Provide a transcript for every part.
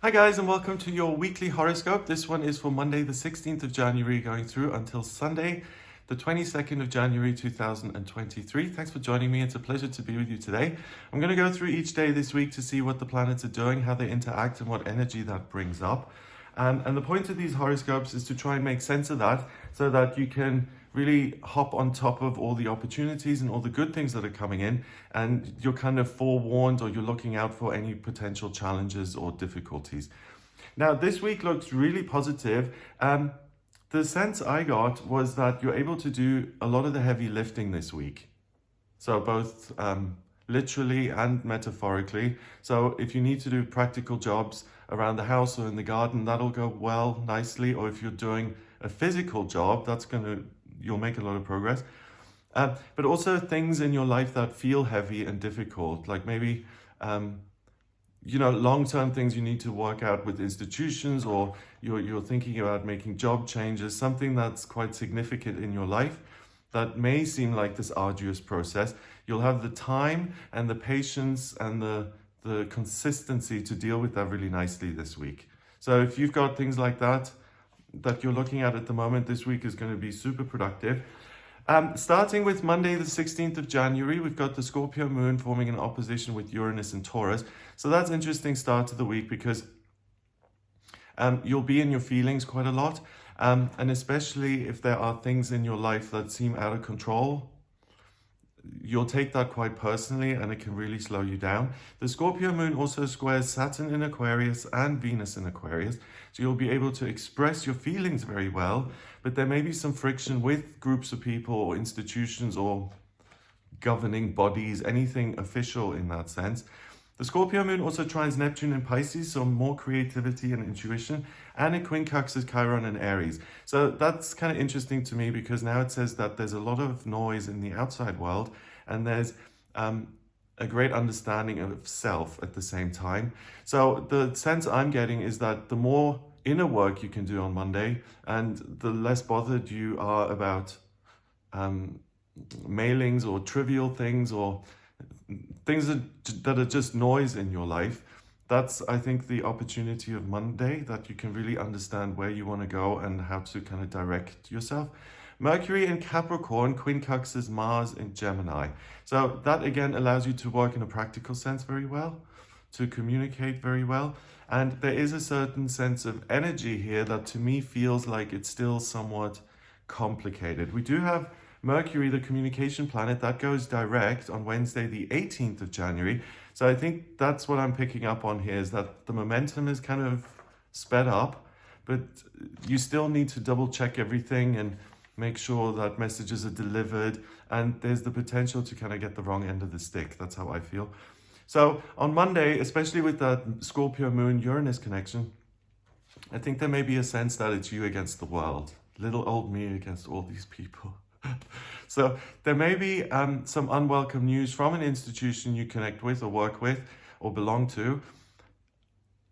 Hi guys, and welcome to your weekly horoscope. This one is for Monday the 16th of January going through until Sunday the 22nd of January 2023. Thanks for joining me. It's a pleasure to be with you today. I'm going to go through each day this week to see what the planets are doing, how they interact, and what energy that brings up. And the point of these horoscopes is to try and make sense of that so that you can really hop on top of all the opportunities and all the good things that are coming in, and you're kind of forewarned, or you're looking out for any potential challenges or difficulties. Now, this week looks really positive. The sense I got was that you're able to do a lot of the heavy lifting this week. So both literally and metaphorically. So if you need to do practical jobs around the house or in the garden, that'll go well, nicely. Or if you're doing a physical job, you'll make a lot of progress. But also things in your life that feel heavy and difficult, like maybe long-term things you need to work out with institutions, or you're thinking about making job changes, something that's quite significant in your life that may seem like this arduous process. You'll have the time and the patience and the consistency to deal with that really nicely this week. So if you've got things like that you're looking at the moment, this week is going to be super productive. Starting with Monday, the 16th of January, we've got the Scorpio moon forming an opposition with Uranus and Taurus. So that's an interesting start to the week because you'll be in your feelings quite a lot. And especially if there are things in your life that seem out of control, you'll take that quite personally and it can really slow you down. The Scorpio moon also squares Saturn in Aquarius and Venus in Aquarius. So you'll be able to express your feelings very well, but there may be some friction with groups of people or institutions or governing bodies, anything official in that sense. The Scorpio moon also trines Neptune in Pisces, so more creativity and intuition, and it quincunxes Chiron in Aries. So that's kind of interesting to me because now it says that there's a lot of noise in the outside world, and there's a great understanding of self at the same time. So the sense I'm getting is that the more inner work you can do on Monday, and the less bothered you are about mailings or trivial things or things that are just noise in your life. That's, I think, the opportunity of Monday, that you can really understand where you want to go and how to kind of direct yourself. Mercury in Capricorn quincunxes Mars in Gemini. So that again allows you to work in a practical sense very well, to communicate very well. And there is a certain sense of energy here that to me feels like it's still somewhat complicated. We do have Mercury, the communication planet, that goes direct on Wednesday, the 18th of January. So I think that's what I'm picking up on here, is that the momentum is kind of sped up, but you still need to double check everything and make sure that messages are delivered. And there's the potential to kind of get the wrong end of the stick. That's how I feel. So on Monday, especially with that Scorpio moon Uranus connection, I think there may be a sense that it's you against the world. Little old me against all these people. So there may be some unwelcome news from an institution you connect with or work with or belong to.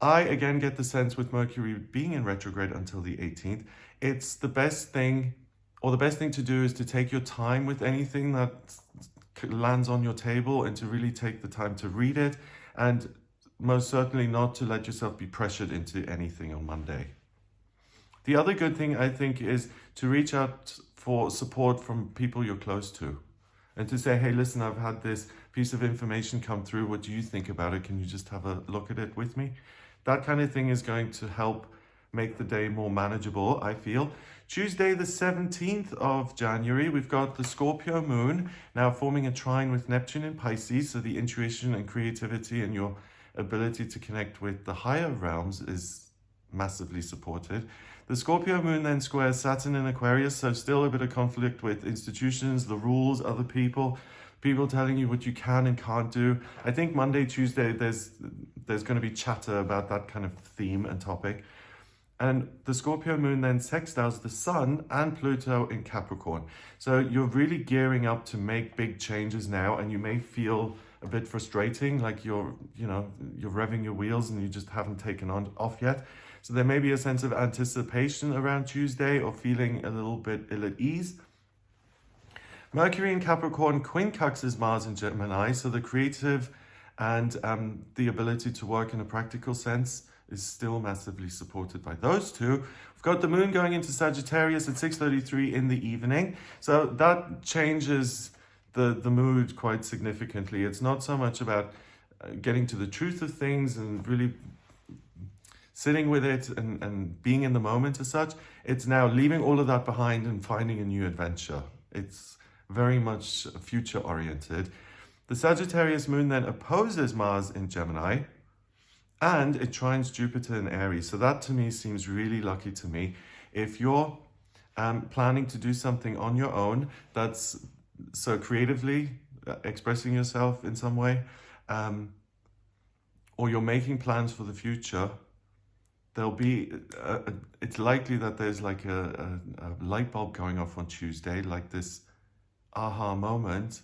I again get the sense, with Mercury being in retrograde until the 18th, it's the best thing, or the best thing to do is to take your time with anything that lands on your table, and to really take the time to read it, and most certainly not to let yourself be pressured into anything on Monday. The other good thing, I think, is to reach out for support from people you're close to, and to say, hey, listen, I've had this piece of information come through. What do you think about it? Can you just have a look at it with me? That kind of thing is going to help make the day more manageable, I feel. Tuesday, the 17th of January, we've got the Scorpio moon now forming a trine with Neptune in Pisces. So the intuition and creativity and your ability to connect with the higher realms is massively supported. The Scorpio moon then squares Saturn in Aquarius, so still a bit of conflict with institutions, the rules, other people telling you what you can and can't do. I think Monday, Tuesday, there's going to be chatter about that kind of theme and topic. And the Scorpio moon then sextiles the Sun and Pluto in Capricorn. So you're really gearing up to make big changes now, and you may feel a bit frustrating, like you're revving your wheels and you just haven't taken off yet. So there may be a sense of anticipation around Tuesday, or feeling a little bit ill at ease. Mercury in Capricorn quincunxes Mars in Gemini, so the creative and the ability to work in a practical sense is still massively supported by those two. We've got the moon going into Sagittarius at 6:33 in the evening. So that changes the mood quite significantly. It's not so much about getting to the truth of things and really sitting with it and being in the moment as such. It's now leaving all of that behind and finding a new adventure. It's very much future oriented. The Sagittarius moon then opposes Mars in Gemini, and it trines Jupiter in Aries. So that to me seems really lucky to me. If you're planning to do something on your own, that's so creatively expressing yourself in some way, or you're making plans for the future, there'll be, it's likely that there's like a light bulb going off on Tuesday, like this aha moment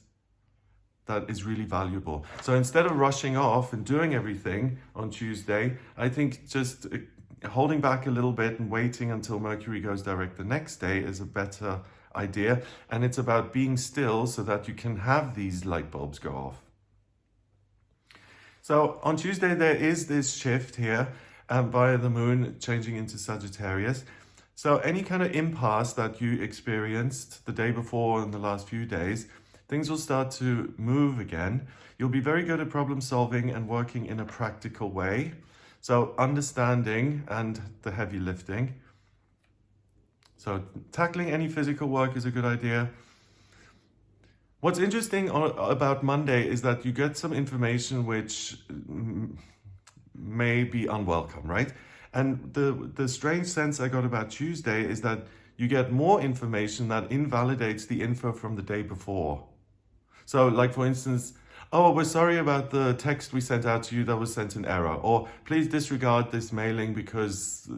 that is really valuable. So instead of rushing off and doing everything on Tuesday, I think just holding back a little bit and waiting until Mercury goes direct the next day is a better idea. And it's about being still so that you can have these light bulbs go off. So on Tuesday, there is this shift here via the moon changing into Sagittarius. So any kind of impasse that you experienced the day before and the last few days, things will start to move again. You'll be very good at problem solving and working in a practical way. So understanding and the heavy lifting. So tackling any physical work is a good idea. What's interesting about Monday is that you get some information which may be unwelcome, right? And the strange sense I got about Tuesday is that you get more information that invalidates the info from the day before. So like for instance, oh, we're sorry about the text we sent out to you that was sent in error, or please disregard this mailing because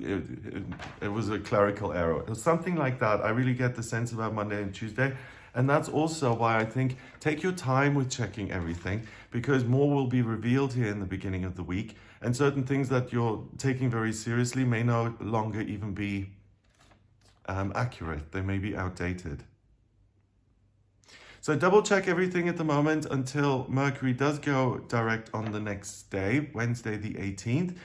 it was a clerical error, or something like that. I really get the sense about Monday and Tuesday. And that's also why I think take your time with checking everything, because more will be revealed here in the beginning of the week, and certain things that you're taking very seriously may no longer even be accurate. They may be outdated. So double check everything at the moment until Mercury does go direct on the next day, Wednesday the 18th.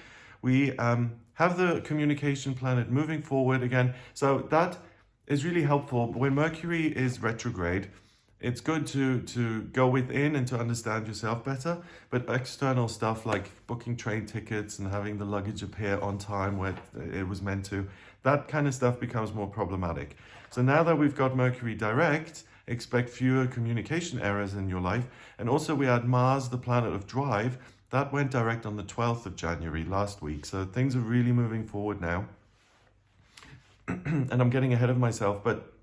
We have the communication planet moving forward again. So that is really helpful. When Mercury is retrograde, it's good to go within and to understand yourself better. But external stuff like booking train tickets and having the luggage appear on time where it was meant to, that kind of stuff becomes more problematic. So now that we've got Mercury direct, expect fewer communication errors in your life. And also we had Mars, the planet of drive, that went direct on the 12th of January last week. So things are really moving forward now. And I'm getting ahead of myself, but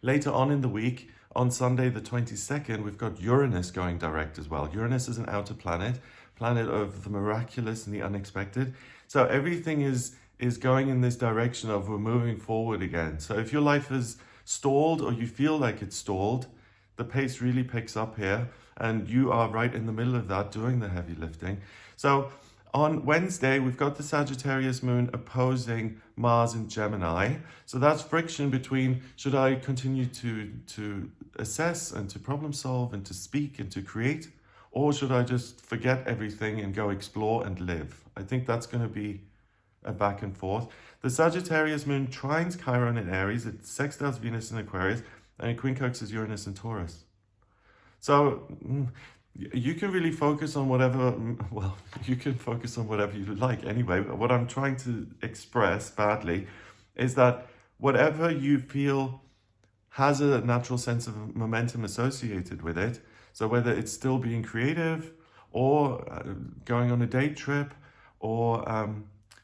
later on in the week, on Sunday the 22nd, we've got Uranus going direct as well. Uranus is an outer planet, planet of the miraculous and the unexpected. So everything is going in this direction of we're moving forward again. So if your life is stalled or you feel like it's stalled, the pace really picks up here, and you are right in the middle of that doing the heavy lifting. So on Wednesday, we've got the Sagittarius moon opposing Mars in Gemini. So that's friction between, should I continue to assess and to problem solve and to speak and to create, or should I just forget everything and go explore and live? I think that's going to be a back and forth. The Sagittarius moon trines Chiron in Aries, it sextiles Venus in Aquarius, and it quincunxes Uranus in Taurus. So you can really focus on whatever, well, you can focus on whatever you like anyway. But what I'm trying to express badly is that whatever you feel has a natural sense of momentum associated with it, so whether it's still being creative or going on a day trip or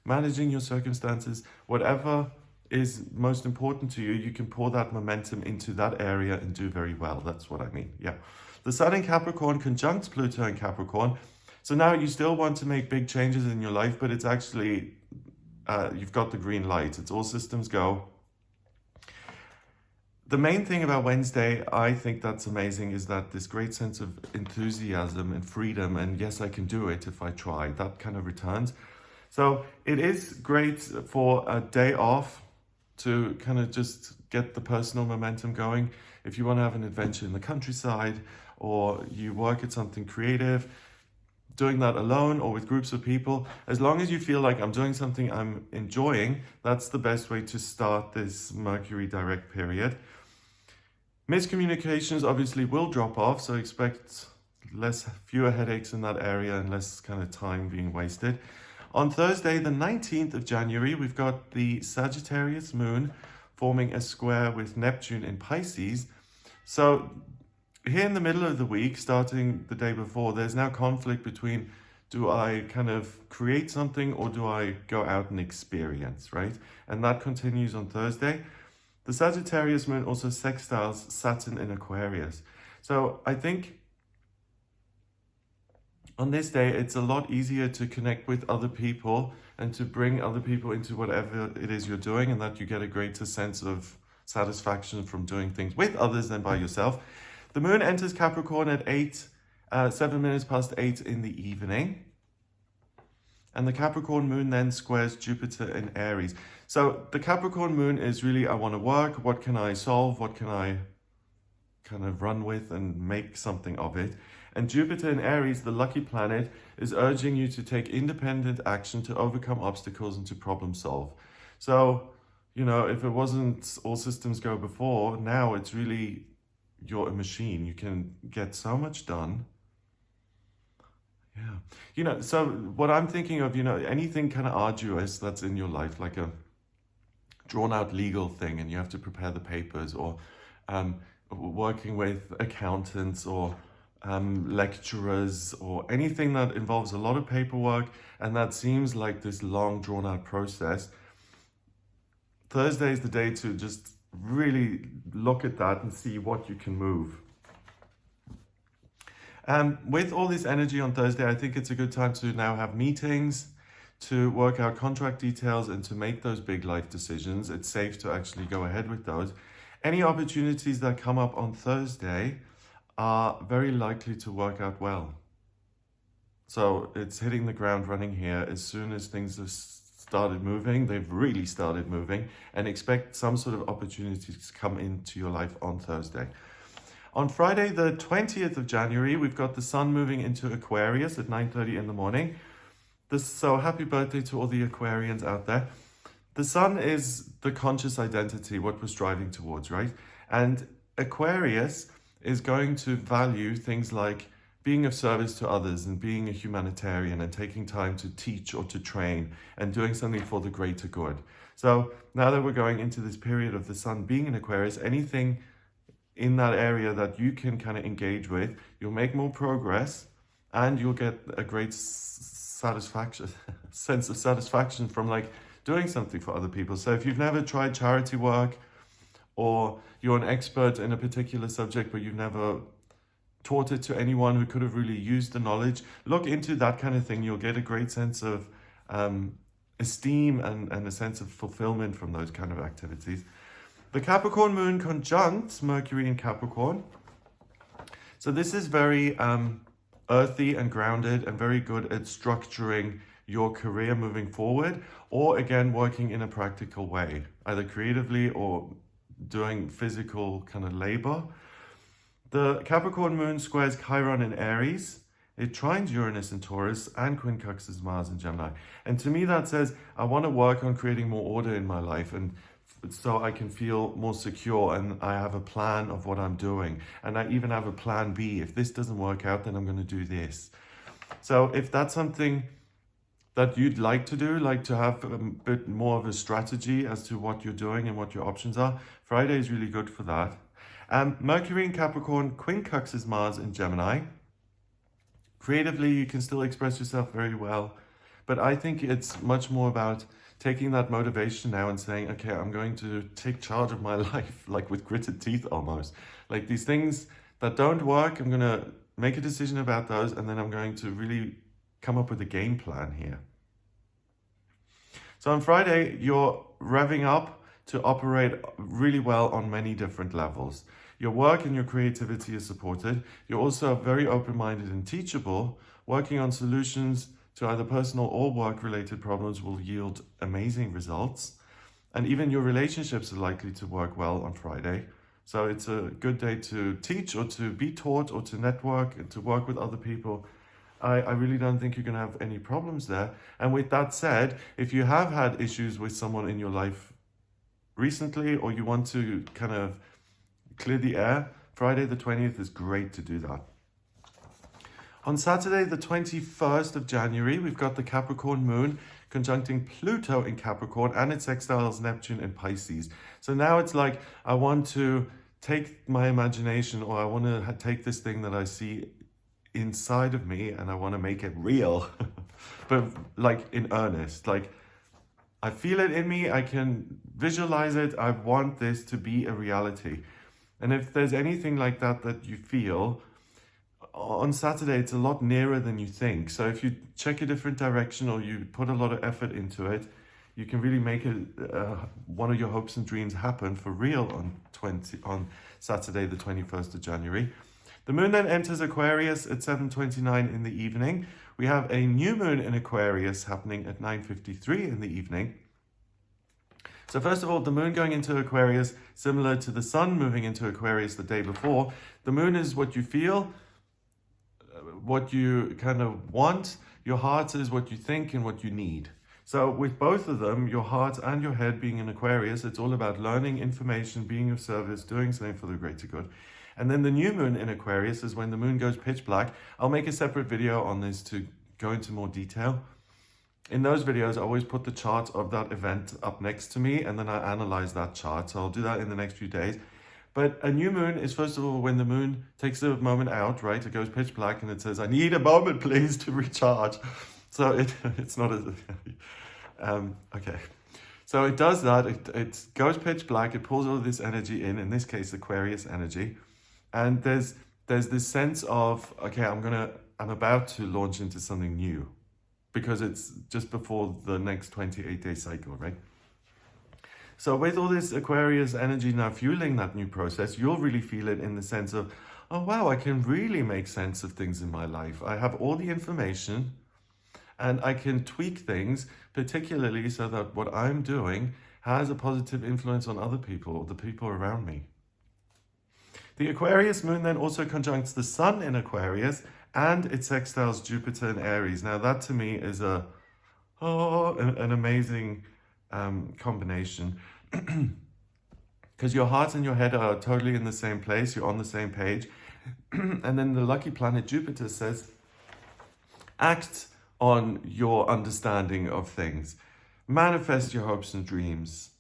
managing your circumstances, whatever is most important to you, you can pour that momentum into that area and do very well. That's what I mean, yeah. The Sun in Capricorn conjuncts Pluto in Capricorn. So now you still want to make big changes in your life, but it's actually, you've got the green light. It's all systems go. The main thing about Wednesday, I think that's amazing, is that this great sense of enthusiasm and freedom, and yes, I can do it if I try, that kind of returns. So it is great for a day off to kind of just get the personal momentum going. If you want to have an adventure in the countryside or you work at something creative, doing that alone or with groups of people, as long as you feel like I'm doing something I'm enjoying, that's the best way to start this Mercury direct period. Miscommunications obviously will drop off, so expect fewer headaches in that area and less kind of time being wasted. On Thursday, the 19th of January, we've got the Sagittarius moon forming a square with Neptune in Pisces. So here in the middle of the week, starting the day before, there's now conflict between, do I kind of create something or do I go out and experience, right? And that continues on Thursday. The Sagittarius moon also sextiles Saturn in Aquarius. So I think on this day, it's a lot easier to connect with other people and to bring other people into whatever it is you're doing, and that you get a greater sense of satisfaction from doing things with others than by yourself. The moon enters Capricorn at 7 minutes past 8 in the evening. And the Capricorn moon then squares Jupiter in Aries. So the Capricorn moon is really, I want to work. What can I solve? What can I kind of run with and make something of it? And Jupiter in Aries, the lucky planet, is urging you to take independent action to overcome obstacles and to problem solve. So, you know, if it wasn't all systems go before, now it's really, you're a machine. You can get so much done. Yeah. You know, so what I'm thinking of, you know, anything kind of arduous that's in your life, like a drawn out legal thing and you have to prepare the papers, or working with accountants or lecturers, or anything that involves a lot of paperwork and that seems like this long drawn out process. Thursday is the day to just really look at that and see what you can move. With all this energy on Thursday, I think it's a good time to now have meetings, to work out contract details and to make those big life decisions. It's safe to actually go ahead with those. Any opportunities that come up on Thursday are very likely to work out well. So it's hitting the ground running here. As soon as things have started moving, they've really started moving, and expect some sort of opportunities to come into your life on Thursday. On Friday, the 20th of January, we've got the sun moving into Aquarius at 9:30 in the morning. So happy birthday to all the Aquarians out there. The sun is the conscious identity, what we're striving towards, right? And Aquarius is going to value things like being of service to others and being a humanitarian and taking time to teach or to train and doing something for the greater good. So now that we're going into this period of the sun being in Aquarius, anything in that area that you can kind of engage with, you'll make more progress and you'll get a great satisfaction, sense of satisfaction from like doing something for other people. So if you've never tried charity work, or you're an expert in a particular subject but you've never taught it to anyone who could have really used the knowledge, look into that kind of thing. You'll get a great sense of esteem and a sense of fulfillment from those kind of activities. The Capricorn moon conjunct Mercury in Capricorn. So this is very earthy and grounded and very good at structuring your career moving forward, or again, working in a practical way, either creatively or doing physical kind of labor. The Capricorn moon squares Chiron in Aries. It trines Uranus in Taurus and quincunxes Mars in Gemini. And to me, that says, I want to work on creating more order in my life, and so I can feel more secure, and I have a plan of what I'm doing. And I even have a plan B. If this doesn't work out, then I'm going to do this. So if that's something that you'd like to do, like to have a bit more of a strategy as to what you're doing and what your options are, Friday is really good for that. Mercury in Capricorn quincunxes Mars in Gemini. Creatively, you can still express yourself very well, but I think it's much more about taking that motivation now and saying, okay, I'm going to take charge of my life, like with gritted teeth almost. Like these things that don't work, I'm going to make a decision about those, and then I'm going to really come up with a game plan here. So on Friday, you're revving up to operate really well on many different levels. Your work and your creativity is supported. You're also very open-minded and teachable. Working on solutions to either personal or work-related problems will yield amazing results. And even your relationships are likely to work well on Friday. So it's a good day to teach or to be taught or to network and to work with other people I really don't think you're going to have any problems there. And with that said, if you have had issues with someone in your life recently, or you want to kind of clear the air, Friday the 20th is great to do that. On Saturday, the 21st of January, we've got the Capricorn moon conjuncting Pluto in Capricorn, and it sextiles Neptune in Pisces. So now it's like, I want to take my imagination, or I want to take this thing that I see inside of me, and I want to make it real, but like in earnest. Like, I feel it in me, I can visualize it, I want this to be a reality. And if there's anything like that that you feel, on Saturday, it's a lot nearer than you think. So if you check a different direction, or you put a lot of effort into it, you can really make it one of your hopes and dreams happen for real on Saturday, the 21st of January. The moon then enters Aquarius at 7:29 in the evening. We have a new moon in Aquarius happening at 9:53 in the evening. So first of all, the moon going into Aquarius, similar to the sun moving into Aquarius the day before. The moon is what you feel, what you kind of want. Your heart is what you think and what you need. So with both of them, your heart and your head being in Aquarius, it's all about learning information, being of service, doing something for the greater good. And then the new moon in Aquarius is when the moon goes pitch black. I'll make a separate video on this to go into more detail. In those videos, I always put the chart of that event up next to me, and then I analyze that chart. So I'll do that in the next few days. But a new moon is, first of all, when the moon takes a moment out, right? It goes pitch black and it says, I need a moment, please, to recharge. So it's not as... okay. So it does that. It goes pitch black. It pulls all of this energy in this case, Aquarius energy. And there's this sense of, okay, I'm about to launch into something new, because it's just before the next 28-day cycle, right? So with all this Aquarius energy now fueling that new process, you'll really feel it in the sense of, oh wow, I can really make sense of things in my life. I have all the information, and I can tweak things, particularly so that what I'm doing has a positive influence on other people, the people around me. The Aquarius moon then also conjuncts the sun in Aquarius, and it sextiles Jupiter in Aries. Now that to me is an amazing combination, because your heart and your head are totally in the same place, you're on the same page. And then the lucky planet Jupiter says, act on your understanding of things, manifest your hopes and dreams,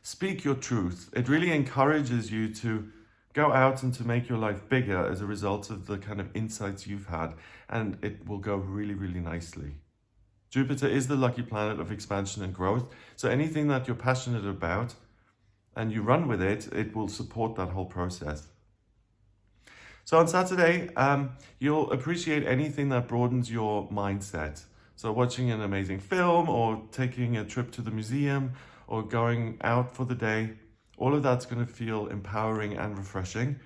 speak your truth. It really encourages you to go out and to make your life bigger as a result of the kind of insights you've had, and it will go really, really nicely. Jupiter is the lucky planet of expansion and growth, so anything that you're passionate about and you run with it, it will support that whole process. So on Saturday, you'll appreciate anything that broadens your mindset. So watching an amazing film, or taking a trip to the museum, or going out for the day, all of that's going to feel empowering and refreshing.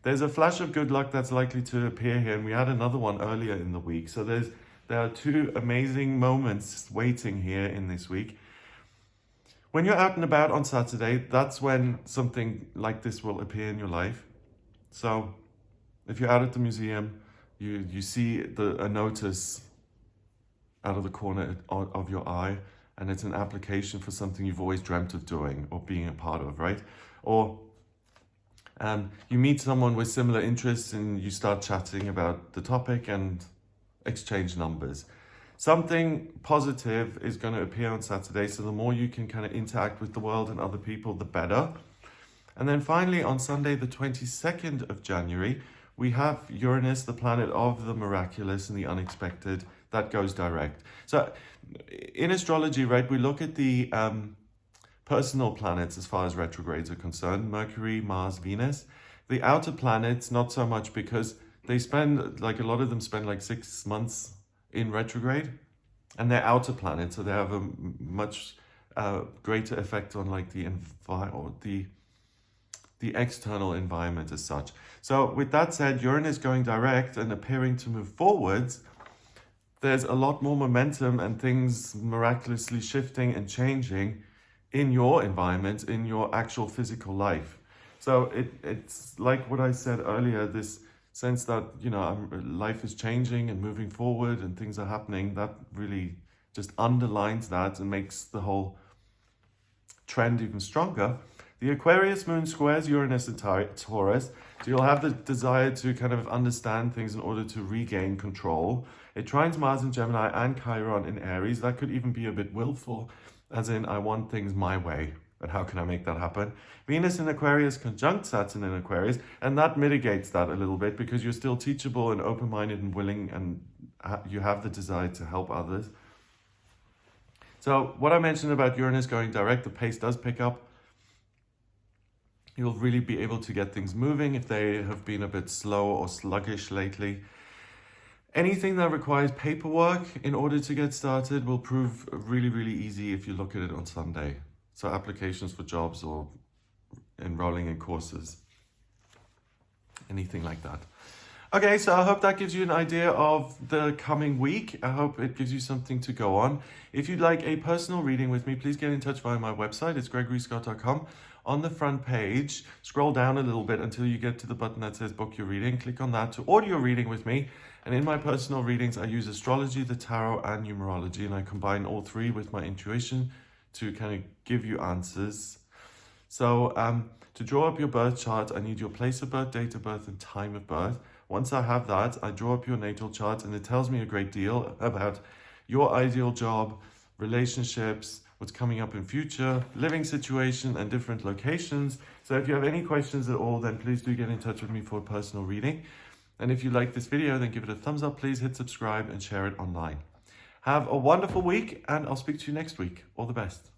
There's a flash of good luck that's likely to appear here, and we had another one earlier in the week. So there are two amazing moments waiting here in this week. When you're out and about on Saturday, that's when something like this will appear in your life. So if you're out at the museum, you see a notice out of the corner of your eye, and it's an application for something you've always dreamt of doing or being a part of, right? Or you meet someone with similar interests, and you start chatting about the topic and exchange numbers. Something positive is going to appear on Saturday, so the more you can kind of interact with the world and other people, the better. And then finally, on Sunday, the 22nd of January, we have Uranus, the planet of the miraculous and the unexpected, that goes direct. So in astrology, right, we look at the personal planets as far as retrogrades are concerned, Mercury, Mars, Venus. The outer planets, not so much, because they spend, like a lot of them spend like 6 months in retrograde, and they're outer planets, so they have a much greater effect on like the external environment as such. So with that said, Uranus going direct and appearing to move forwards, there's a lot more momentum and things miraculously shifting and changing in your environment, in your actual physical life. So it's like what I said earlier, this sense that, you know, life is changing and moving forward and things are happening, that really just underlines that and makes the whole trend even stronger. The Aquarius moon squares Uranus and Taurus, so you'll have the desire to kind of understand things in order to regain control. It trines Mars in Gemini and Chiron in Aries. That could even be a bit willful, as in, I want things my way, but how can I make that happen? Venus in Aquarius conjunct Saturn in Aquarius, and that mitigates that a little bit because you're still teachable and open-minded and willing, and you have the desire to help others. So what I mentioned about Uranus going direct, the pace does pick up. You'll really be able to get things moving if they have been a bit slow or sluggish lately. Anything that requires paperwork in order to get started will prove really, really easy if you look at it on Sunday. So applications for jobs or enrolling in courses, anything like that. Okay, so I hope that gives you an idea of the coming week. I hope it gives you something to go on. If you'd like a personal reading with me, please get in touch via my website. It's gregoryscott.com. On the front page, scroll down a little bit until you get to the button that says book your reading. Click on that to order your reading with me. And in my personal readings, I use astrology, the tarot, and numerology, and I combine all three with my intuition to kind of give you answers. So to draw up your birth chart, I need your place of birth, date of birth, and time of birth. Once I have that, I draw up your natal chart, and it tells me a great deal about your ideal job, relationships, what's coming up in future, living situation, and different locations. So if you have any questions at all, then please do get in touch with me for a personal reading. And if you like this video, then give it a thumbs up, please hit subscribe and share it online. Have a wonderful week, and I'll speak to you next week. All the best.